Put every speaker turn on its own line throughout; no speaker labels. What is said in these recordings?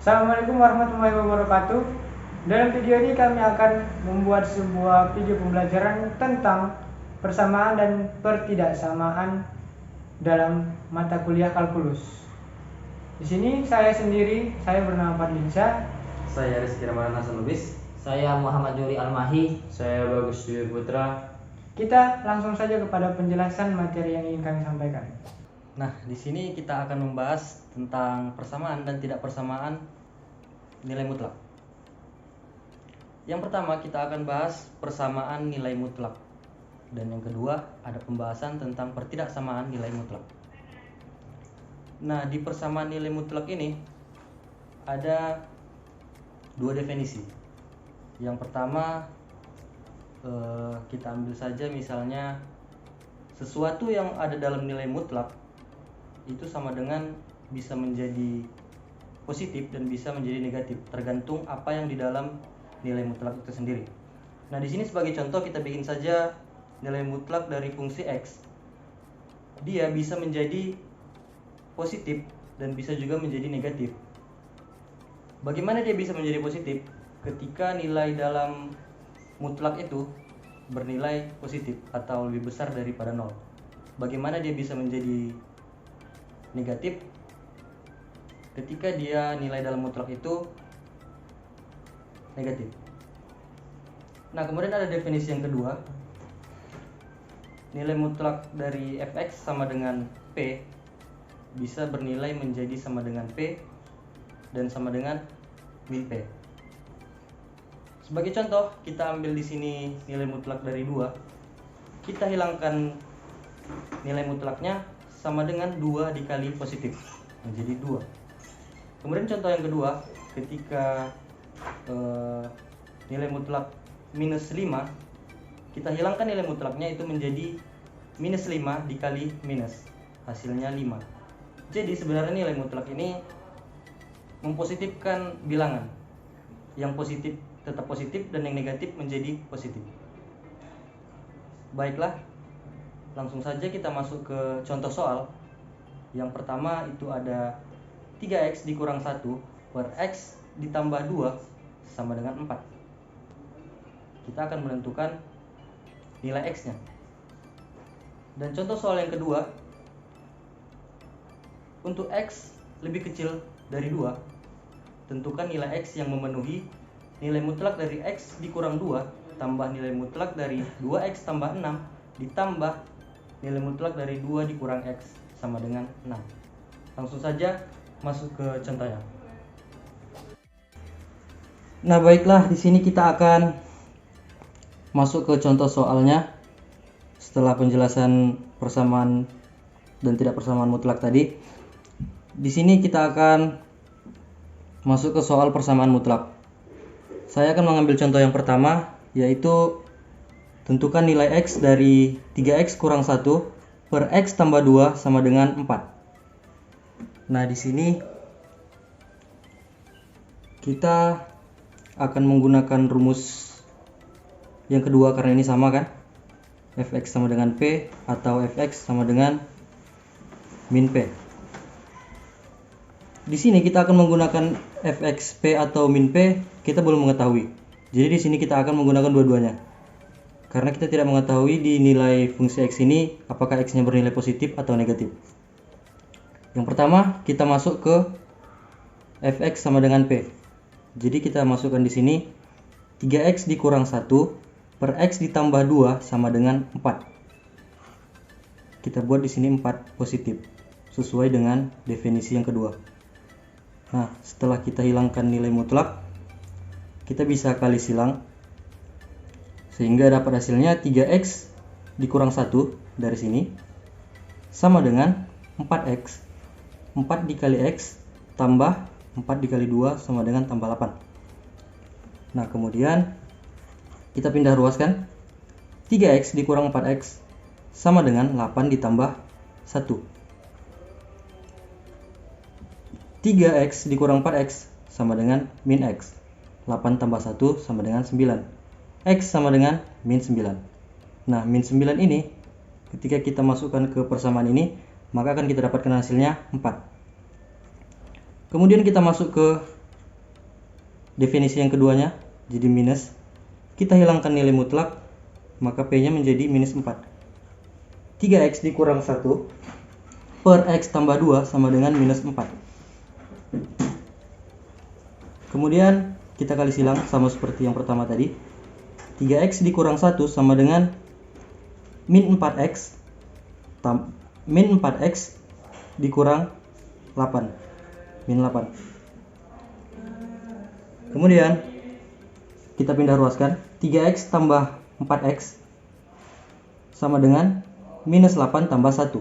Assalamualaikum warahmatullahi wabarakatuh. Dalam video ini kami akan membuat sebuah video pembelajaran tentang persamaan dan pertidaksamaan dalam mata kuliah kalkulus. Di sini saya sendiri, saya bernama Fadlinsya.
Saya Rizky Ramadan Hasan Lubis.
Saya Muhammad Juri Almahi.
Saya Bagus Dwi Putra.
Kita langsung saja kepada penjelasan materi yang ingin kami sampaikan.
Nah, di sini kita akan membahas tentang persamaan dan tidak persamaan nilai mutlak. Yang pertama kita akan bahas persamaan nilai mutlak. Dan yang kedua ada pembahasan tentang pertidaksamaan nilai mutlak. Nah, di persamaan nilai mutlak ini ada dua definisi. Yang pertama kita ambil saja misalnya sesuatu yang ada dalam nilai mutlak itu sama dengan bisa menjadi positif dan bisa menjadi negatif, tergantung apa yang di dalam nilai mutlak itu sendiri. Nah, di sini sebagai contoh kita bikin saja nilai mutlak dari fungsi x. Dia bisa menjadi positif dan bisa juga menjadi negatif. Bagaimana dia bisa menjadi positif? Ketika nilai dalam mutlak itu bernilai positif atau lebih besar daripada 0. Bagaimana dia bisa menjadi negatif? Ketika dia nilai dalam mutlak itu negatif. Nah, kemudian ada definisi yang kedua. Nilai mutlak dari fx sama dengan p bisa bernilai menjadi sama dengan p dan sama dengan min p. Sebagai contoh, kita ambil di sini nilai mutlak dari 2. Kita hilangkan nilai mutlaknya sama dengan 2 dikali positif, menjadi 2. Kemudian contoh yang kedua, ketika nilai mutlak minus 5, kita hilangkan nilai mutlaknya itu menjadi minus 5 dikali minus, hasilnya 5. Jadi sebenarnya nilai mutlak ini mempositifkan bilangan. Yang positif tetap positif dan yang negatif menjadi positif. Baiklah, langsung saja kita masuk ke contoh soal. Yang pertama itu ada 3x dikurang 1 per x ditambah 2 sama dengan 4. Kita akan menentukan nilai x-nya. Dan contoh soal yang kedua, untuk x lebih kecil dari 2, tentukan nilai x yang memenuhi nilai mutlak dari x dikurang 2 tambah nilai mutlak dari 2x tambah 6 ditambah nilai mutlak dari 2 dikurang x sama dengan 6. Langsung saja masuk ke contohnya. Nah, baiklah, di sini kita akan masuk ke contoh soalnya. Setelah penjelasan persamaan dan tidak persamaan mutlak tadi, di sini kita akan masuk ke soal persamaan mutlak. Saya akan mengambil contoh yang pertama, yaitu tentukan nilai x dari 3x kurang 1 per x tambah 2 sama dengan 4. Nah, di sini kita akan menggunakan rumus yang kedua karena ini sama kan? Fx sama dengan p atau fx sama dengan min p. Di sini kita akan menggunakan fx p atau min p, kita belum mengetahui. Jadi di sini kita akan menggunakan dua-duanya. Karena kita tidak mengetahui di nilai fungsi x ini apakah x-nya bernilai positif atau negatif. Yang pertama, kita masuk ke fx sama dengan p. Jadi kita masukkan di sini 3x dikurang 1 per x ditambah 2 sama dengan 4. Kita buat di sini 4 positif sesuai dengan definisi yang kedua. Nah, setelah kita hilangkan nilai mutlak, kita bisa kali silang sehingga dapat hasilnya 3x dikurang 1 dari sini sama dengan 4x. 4 dikali x tambah 4 dikali 2 sama dengan tambah 8. Nah, kemudian kita pindah ruaskan. 3x dikurang 4x sama dengan 8 ditambah 1. 3x dikurang 4x sama dengan min x. 8 tambah 1 sama dengan 9. X sama dengan min 9. Nah, min 9 ini ketika kita masukkan ke persamaan ini, maka akan kita dapatkan hasilnya 4. Kemudian kita masuk ke definisi yang keduanya jadi minus. Kita hilangkan nilai mutlak, maka P nya menjadi minus 4. 3x dikurang 1 per x tambah 2 sama dengan minus 4. Kemudian kita kali silang sama seperti yang pertama tadi. 3x dikurang 1 sama dengan min 4x dikurang 8, min 8. Kemudian kita pindah ruaskan. 3x tambah 4x sama dengan minus 8 tambah 1,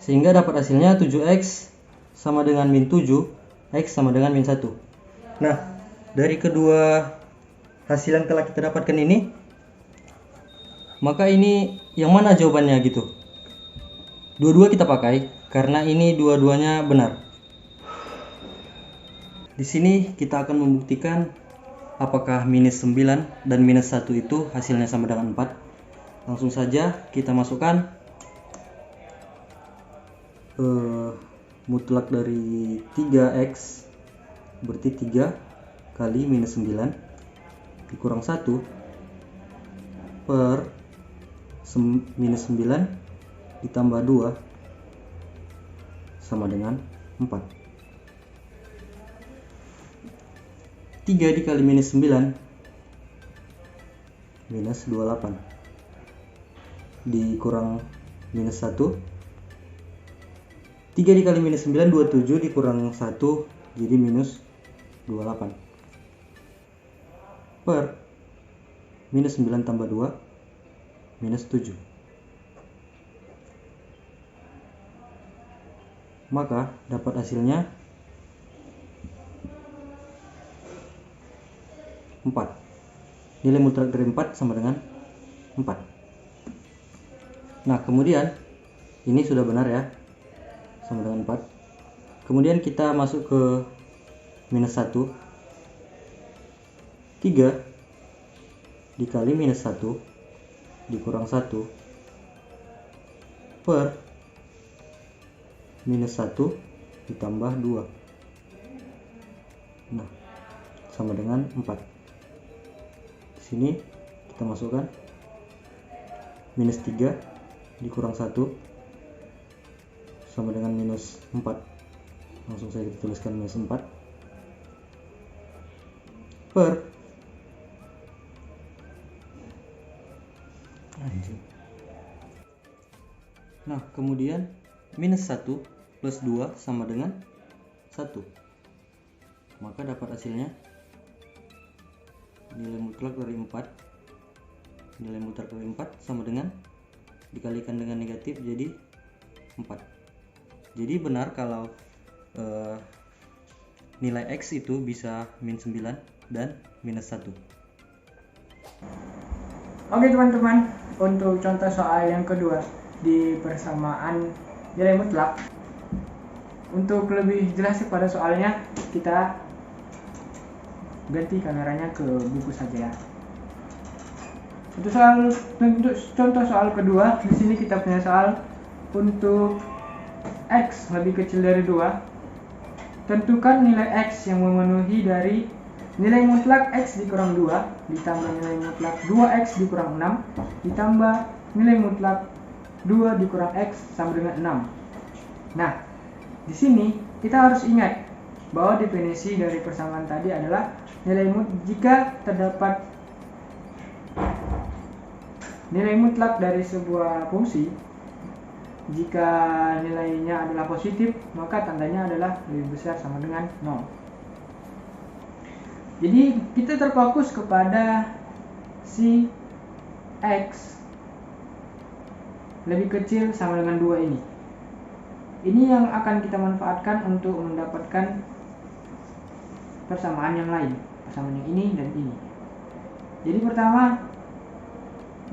sehingga dapat hasilnya 7x sama dengan min 7, x sama dengan min 1. Nah, dari kedua hasil yang telah kita dapatkan ini, maka ini yang mana jawabannya gitu? Dua-dua kita pakai karena ini dua-duanya benar. Di sini kita akan membuktikan apakah minus 9 dan minus 1 itu hasilnya sama dengan 4. Langsung saja kita masukkan mutlak dari 3x berarti 3 kali minus 9 dikurang 1 per minus 9 ditambah 2 sama dengan 4. 3 dikali minus 9 minus 28 dikurang minus 1. 3 dikali minus 9 27 dikurang 1 jadi minus 28 per minus 9 tambah 2 minus 7. Maka dapat hasilnya 4. Nilai mutlak dari 4 sama dengan 4. Nah, kemudian ini sudah benar ya, sama dengan 4. Kemudian kita masuk ke minus 1. 3 dikali minus 1 dikurang 1 per minus 1 ditambah 2. Nah, sama dengan 4. Sini kita masukkan minus 3 dikurang 1 sama dengan minus 4. Langsung saja kita tuliskan minus 4 per Nah, kemudian minus 1 plus 2 sama dengan 1. Maka dapat hasilnya nilai mutlak dari 4. Nilai mutlak dari 4 sama dengan dikalikan dengan negatif jadi 4. Jadi benar kalau nilai x itu bisa min 9 dan minus 1.
Oke teman-teman, untuk contoh soal yang kedua di persamaan nilai mutlak, untuk lebih jelas pada soalnya kita ganti kameranya ke buku saja ya. Untuk contoh soal kedua, di sini kita punya soal untuk x lebih kecil dari 2. Tentukan nilai x yang memenuhi dari nilai mutlak x dikurang 2 ditambah nilai mutlak 2x dikurang 6 ditambah nilai mutlak 2 dikurang x sama dengan 6. Nah, di sini kita harus ingat bahwa definisi dari persamaan tadi adalah jika terdapat nilai mutlak dari sebuah fungsi, jika nilainya adalah positif, maka tandanya adalah lebih besar sama dengan 0. Jadi kita terfokus kepada si x lebih kecil sama dengan 2 ini. Ini yang akan kita manfaatkan untuk mendapatkan persamaan yang lain, persamaan yang ini dan ini. Jadi pertama,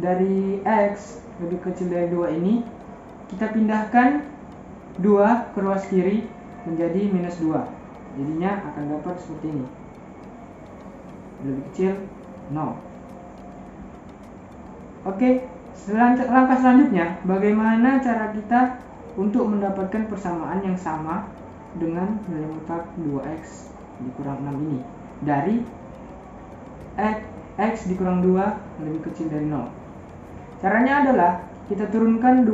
dari x lebih kecil dari 2 ini, kita pindahkan 2 ke ruas kiri menjadi minus 2. Jadinya akan dapat seperti ini. Lebih kecil 0. Oke, langkah selanjutnya, bagaimana cara kita untuk mendapatkan persamaan yang sama dengan nilai mutlak 2x dikurang 6 ini. dari X dikurang 2 lebih kecil dari 0. Caranya adalah kita turunkan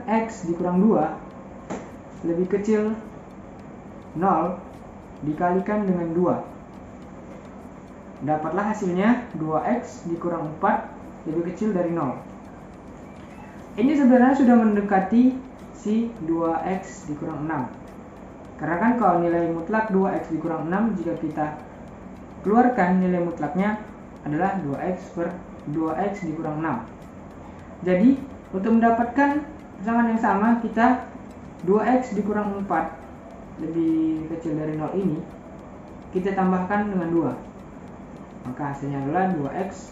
X dikurang 2 lebih kecil 0 dikalikan dengan 2. Dapatlah hasilnya 2X dikurang 4 lebih kecil dari 0. Ini sebenarnya sudah mendekati si 2X dikurang 6. Karena kan kalau nilai mutlak 2X dikurang 6, jika kita keluarkan nilai mutlaknya adalah 2X dikurang 6. Jadi untuk mendapatkan persamaan yang sama, kita 2X dikurang 4 lebih kecil dari 0 ini kita tambahkan dengan 2. Maka hasilnya adalah 2X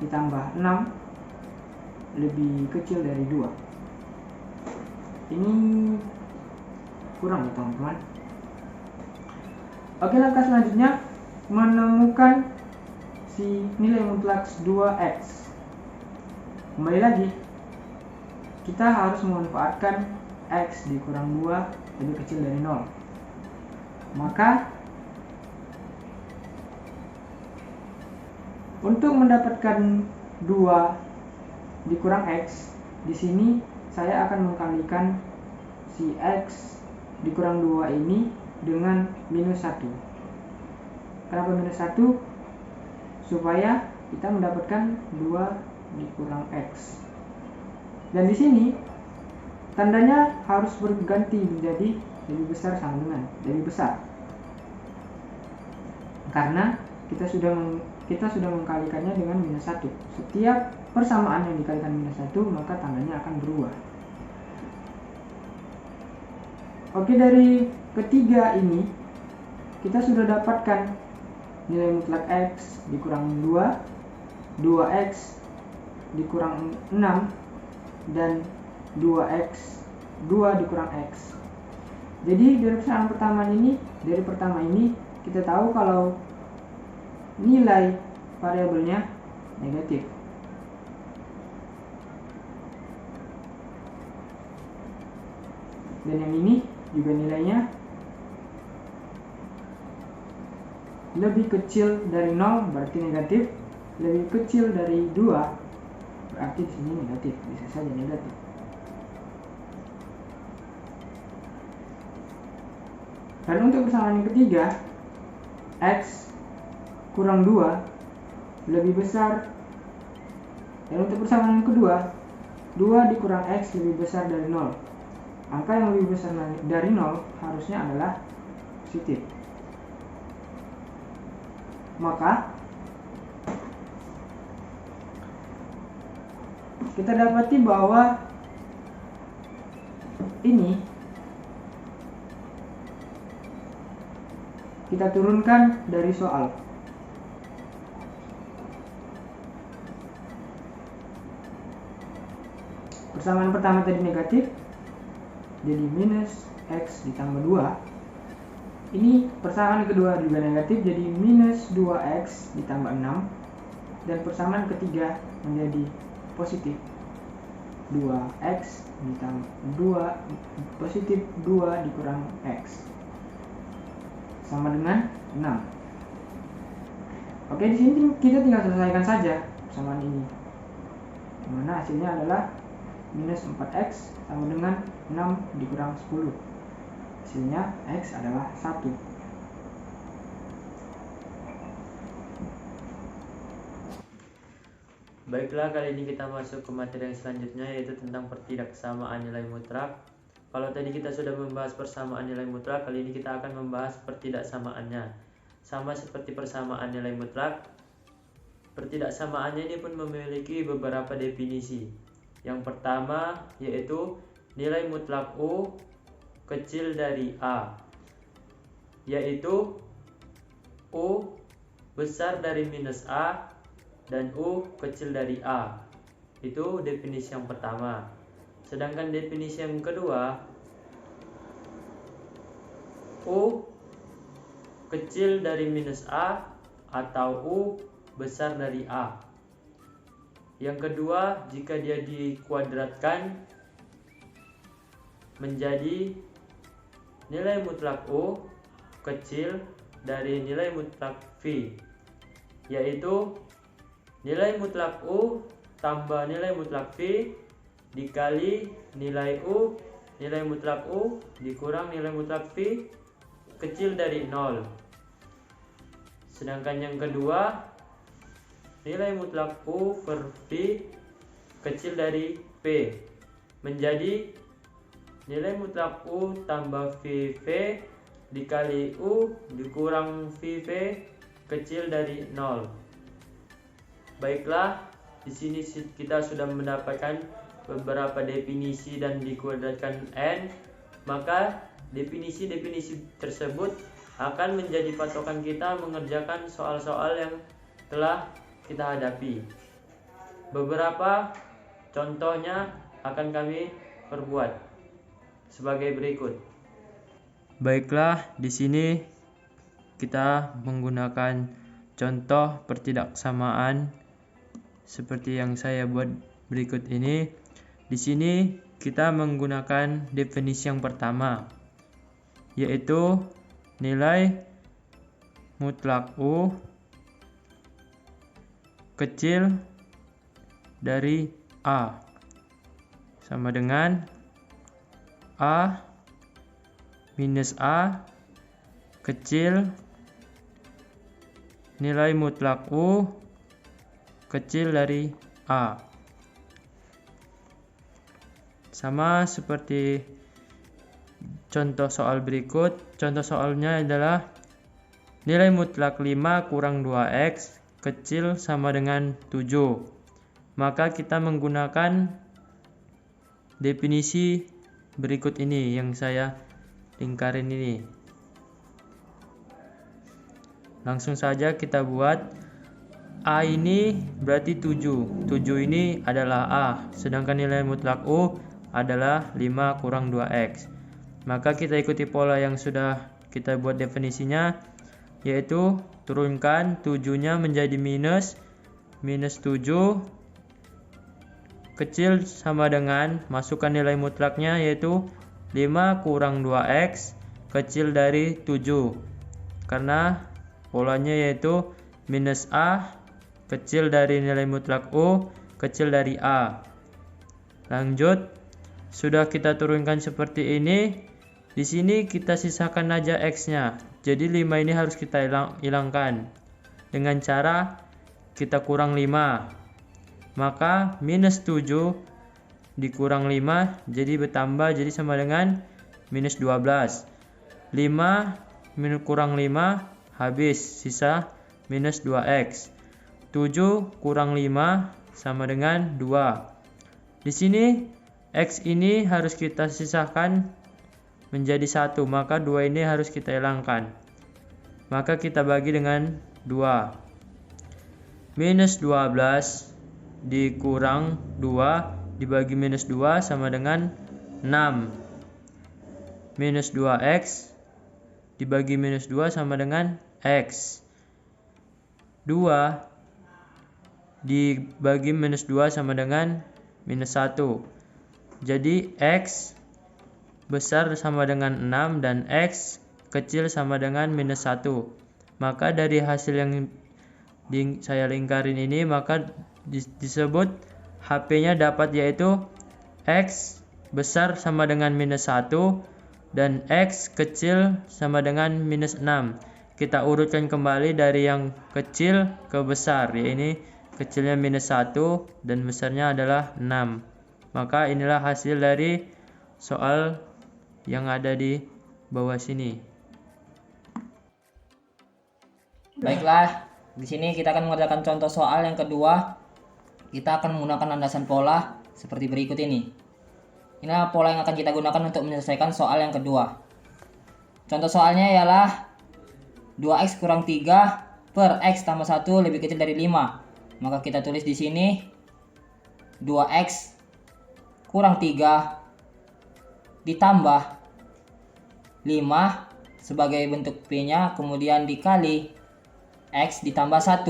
ditambah 6 lebih kecil dari 2. Ini kurang ya teman-teman. Oke, langkah selanjutnya menemukan si nilai mutlak 2X. Kembali lagi, kita harus memanfaatkan X dikurang 2 lebih kecil dari 0. Maka untuk mendapatkan 2 dikurang X, di sini saya akan mengkalikan si X dikurang 2 ini dengan minus 1. Kenapa minus 1? Supaya kita mendapatkan 2 dikurang X. Dan di sini tandanya harus berganti menjadi lebih besar sama dengan lebih besar. Karena kita sudah mengkalikannya dengan minus 1. Setiap persamaan yang dikalikan minus 1, maka tandanya akan berubah. Oke, dari ketiga ini kita sudah dapatkan nilai mutlak X dikurang 2, 2X dikurang 6, dan 2X 2 dikurang X. Jadi dari pertama ini kita tahu kalau nilai variabelnya negatif. Dan yang ini juga nilainya lebih kecil dari 0 berarti negatif, lebih kecil dari 2 berarti di sini negatif, bisa saja negatif. Dan untuk persamaan yang ketiga, X kurang 2 lebih besar. Dan untuk persamaan yang kedua, 2 dikurang X lebih besar dari 0. Angka yang lebih besar dari 0 harusnya adalah positif. Maka kita dapati bahwa ini kita turunkan dari soal. Persamaan pertama tadi negatif, jadi minus X ditambah 2. Ini persamaan kedua juga negatif, jadi minus 2X ditambah 6. Dan persamaan ketiga menjadi positif, 2X ditambah 2 positif 2 dikurang X sama dengan 6. Oke, di sini kita tinggal selesaikan saja persamaan ini, dimana hasilnya adalah minus 4X sama dengan 6 dikurang 10. Hasilnya X adalah 1.
Baiklah, kali ini kita masuk ke materi yang selanjutnya, yaitu tentang pertidaksamaan nilai mutlak. Kalau tadi kita sudah membahas persamaan nilai mutlak, kali ini kita akan membahas pertidaksamaannya. Sama seperti persamaan nilai mutlak, pertidaksamaannya ini pun memiliki beberapa definisi. Yang pertama yaitu nilai mutlak U kecil dari A, yaitu U besar dari minus A dan U kecil dari A. Itu definisi yang pertama. Sedangkan definisi yang kedua, U kecil dari minus A atau U besar dari A. Yang kedua, jika dia dikuadratkan menjadi nilai mutlak U kecil dari nilai mutlak V, yaitu nilai mutlak U tambah nilai mutlak V dikali nilai U, nilai mutlak U dikurang nilai mutlak V kecil dari 0. Sedangkan yang kedua, nilai mutlak U per V kecil dari P menjadi nilai mutlak U tambah VV dikali U dikurang VV kecil dari 0. Baiklah, di sini kita sudah mendapatkan beberapa definisi dan dikuadratkan N, maka definisi-definisi tersebut akan menjadi patokan kita mengerjakan soal-soal yang telah kita hadapi. Beberapa contohnya akan kami perbuat sebagai berikut. Baiklah, di sini kita menggunakan contoh pertidaksamaan seperti yang saya buat berikut ini. Di sini kita menggunakan definisi yang pertama, yaitu nilai mutlak U kecil dari A sama dengan A minus A kecil nilai mutlak U kecil dari A. Sama seperti contoh soal berikut. Contoh soalnya adalah nilai mutlak 5 kurang 2x kecil sama dengan 7. Maka kita menggunakan definisi berikut ini yang saya lingkarin ini. Langsung saja kita buat. A ini berarti 7. 7 ini adalah A, sedangkan nilai mutlak U adalah 5 kurang 2x. Maka kita ikuti pola yang sudah kita buat definisinya, yaitu turunkan 7-nya menjadi minus 7 kecil sama dengan masukkan nilai mutlaknya yaitu 5 kurang 2x kecil dari 7. Karena polanya yaitu minus A kecil dari nilai mutlak U kecil dari A. Lanjut, sudah kita turunkan seperti ini. Di sini kita sisakan aja X-nya. Jadi 5 ini harus kita hilangkan dengan cara kita kurang 5. Maka minus 7 dikurang 5 jadi bertambah, jadi sama dengan minus 12. 5 kurang 5 habis, sisa minus 2x. 7 kurang 5 sama dengan 2. Di sini X ini harus kita sisakan menjadi 1, maka 2 ini harus kita hilangkan. Maka kita bagi dengan 2. Minus 12 dikurang 2 dibagi minus 2 sama dengan 6. Minus 2x dibagi minus 2 sama dengan x. 2 dibagi minus 2 sama dengan minus 1. Jadi X besar sama dengan 6 dan X kecil sama dengan minus 1. Maka dari hasil yang saya lingkarin ini, maka disebut HP-nya dapat yaitu X besar sama dengan minus 1 dan X kecil sama dengan minus 6. Kita urutkan kembali dari yang kecil ke besar, yaitu kecilnya minus 1 dan besarnya adalah 6. Maka inilah hasil dari soal yang ada di bawah sini.
Baiklah, di sini kita akan mengerjakan contoh soal yang kedua. Kita akan menggunakan landasan pola seperti berikut ini. Inilah pola yang akan kita gunakan untuk menyelesaikan soal yang kedua. Contoh soalnya ialah 2x kurang 3 per x tambah 1 lebih kecil dari 5. Maka kita tulis di sini 2x kurang 3 ditambah 5 sebagai bentuk P-nya, kemudian dikali X ditambah 1.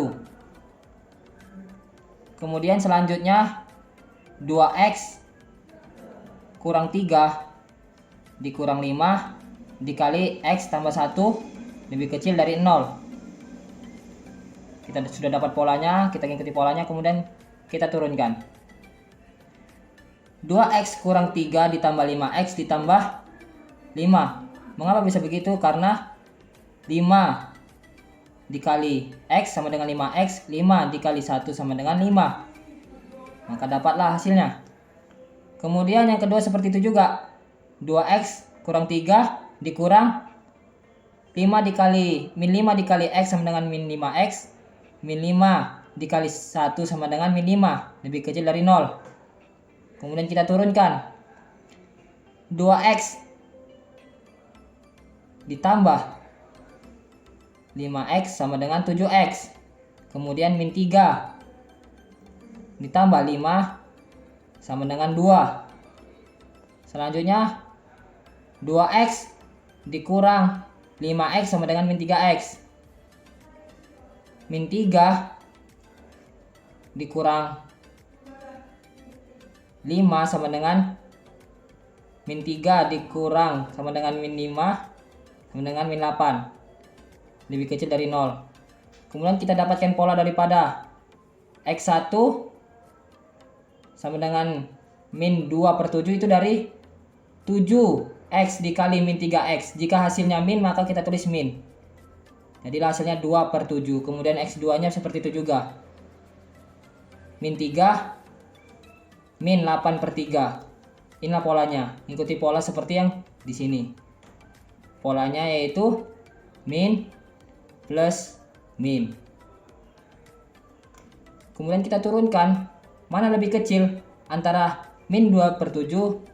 Kemudian selanjutnya 2X kurang 3 dikurang 5 dikali X tambah 1 lebih kecil dari 0. Kita sudah dapat polanya, kita ikuti polanya, kemudian kita turunkan. 2x kurang 3 ditambah 5x ditambah 5. Mengapa bisa begitu? Karena 5 dikali x sama dengan 5x, 5 dikali 1 sama dengan 5. Maka dapatlah hasilnya. Kemudian yang kedua seperti itu juga. 2x kurang 3 dikurang 5 dikali min 5 dikali x sama dengan min 5x, min 5 dikali 1 sama dengan min 5, lebih kecil dari 0. Kemudian kita turunkan. 2x ditambah 5x sama dengan 7x. Kemudian min 3 ditambah 5 sama dengan 2. Selanjutnya 2x dikurang 5x sama dengan min 3x. Min 3 dikurang 5 sama dengan min 3 dikurang sama dengan min 5 sama dengan min 8, lebih kecil dari 0. Kemudian kita dapatkan pola daripada x1 sama dengan min 2/7 itu dari 7x dikali min 3x. Jika hasilnya min maka kita tulis min. Jadi hasilnya 2/7. Kemudian x2 nya seperti itu juga. Min 3 min 8/3. Inilah polanya. Ikuti pola seperti yang di sini. Polanya yaitu min plus min. Kemudian kita turunkan. Mana lebih kecil antara min 2/7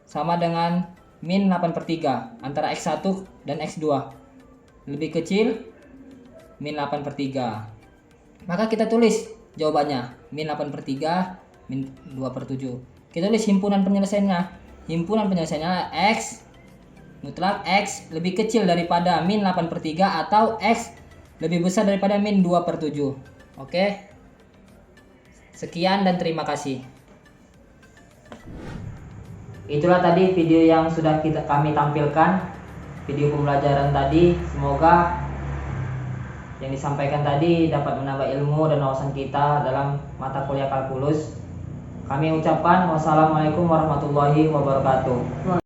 sama dengan min 8/3, antara x1 dan x2. Lebih kecil min 8/3. Maka kita tulis jawabannya min 8/3 min 2/7. Kita tulis himpunan penyelesaiannya. Himpunan penyelesaiannya x mutlak x lebih kecil daripada min 8/3 atau x lebih besar daripada min 2/7. Oke. Sekian dan terima kasih. Itulah tadi video yang sudah kami tampilkan. Video pembelajaran tadi, semoga yang disampaikan tadi dapat menambah ilmu dan wawasan kita dalam mata kuliah kalkulus. Kami ucapkan wassalamualaikum warahmatullahi wabarakatuh.